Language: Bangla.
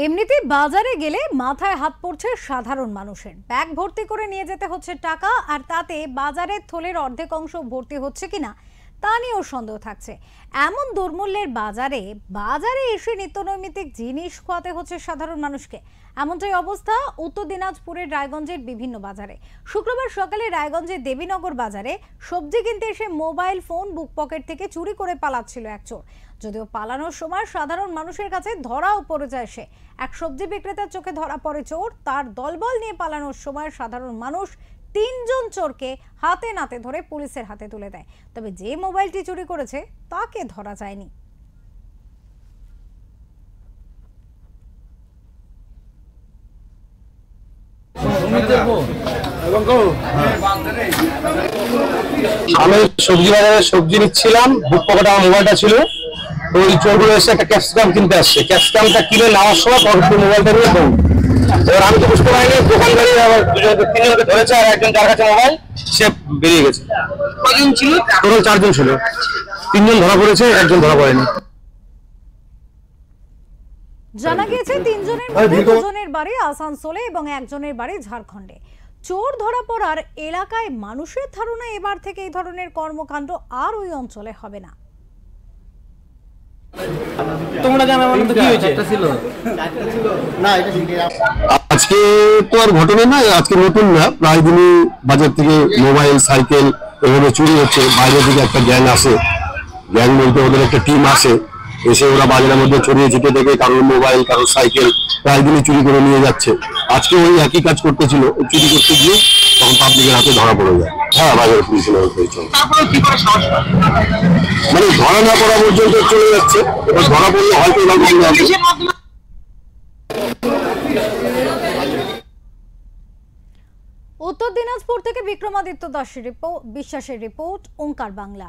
এমনিতেই বাজারে গেলে মাথায় হাত পড়ছে সাধারণ মানুষের। ব্যাগ ভর্তি করে নিয়ে যেতে হচ্ছে টাকা, আর তাতে বাজারের থলের অর্ধেক অংশ ভর্তি হচ্ছে কিনা তা নিয়েও সন্দেহ থাকছে। এমন দুর্মূল্যের বাজারে এসে নিত্যনৈমিত্তিক জিনিস খোয়াতে হচ্ছে সাধারণ মানুষকে। এমনটাই অবস্থা উত্তর দিনাজপুরের রায়গঞ্জের বিভিন্ন বাজারে। শুক্রবার সকালে রায়গঞ্জের দেবীনগর বাজারে সবজি কিনতে এসে মোবাইল ফোন বুক পকেট থেকে চুরি করে পালাচ্ছিল এক চোর। যদিও পালানোর সময় সাধারণ মানুষের কাছে ধরাও পড়ে যায় সে। এক সবজি বিক্রেতার চোখে ধরা পড়ে চোর। তার দলবল নিয়ে পালানোর সময় সাধারণ মানুষ 3 জন চোরকে হাতে নাতে ধরে পুলিশের হাতে তুলে দেয়। তবে যে মোবাইলটি চুরি করেছে তাকে ধরা যায়নি। আমি সবজি বাজারে সবজি নিচ্ছিলাম, বুক পকেটে আমার মোবাইলটা ছিল। তো ওই চোরগুলো এসে একটা ক্যাপসিকাম কিনতে আসছে। ক্যাপসিকামটা কিনে নেওয়ার সময় পকেটে মোবাইলটা নিয়ে বউ। এবার আমি তো বুঝতে পারিনি, দোকানদারি আবার তিনজনকে ধরেছে, আর একজন যার কাছে মোবাইল সে বেরিয়ে গেছে। কজন ছিল? টোটাল 4 জন ছিল। 3 জন ধরা পড়েছে, একজন ধরা পড়েনি। জানা গিয়েছে 3 জনের মধ্যে 2 জনের বাড়ি আসানসোলে এবং একজনের বাড়ি ঝাড়খণ্ডে। চোর ধরা পড়ার এলাকায় মানুষের ধারণা এবার থেকে এই ধরনের কর্মকাণ্ড আর ওই অঞ্চলে হবে না। তোমরা জানা মানে তো কি হয়েছে? না, আজকে তো আর ঘটনা না, আজকে নতুন না, প্রায় দিনই বাজার থেকে মোবাইল সাইকেল এভাবে চুরি হচ্ছে। বাইরে থেকে একটা গ্যাং আসে, গ্যাং বলতে ওদের একটা টিম আসে, এসে ওরা বাজারের মধ্যে ছড়িয়ে ছিটে থেকে কারোর মোবাইল কারোর সাইকেল প্রায় দিনই চুরি করে নিয়ে যাচ্ছে। আজকে ওই একই কাজ করতেছিল, চুরি করতে গিয়ে তখন পাবলিকের হাতে ধরা পড়ে যায়। হ্যাঁ, বাজারে পুলিশ হয়েছে, মানে ধরা না পড়া পর্যন্ত চলে যাচ্ছে। এবার ধরা পড়লে হয়তো উত্তর দিনাজপুর থেকে বিক্রমাদিত্য দাসের বিশ্বাসের রিপোর্ট, ওঙ্কার বাংলা।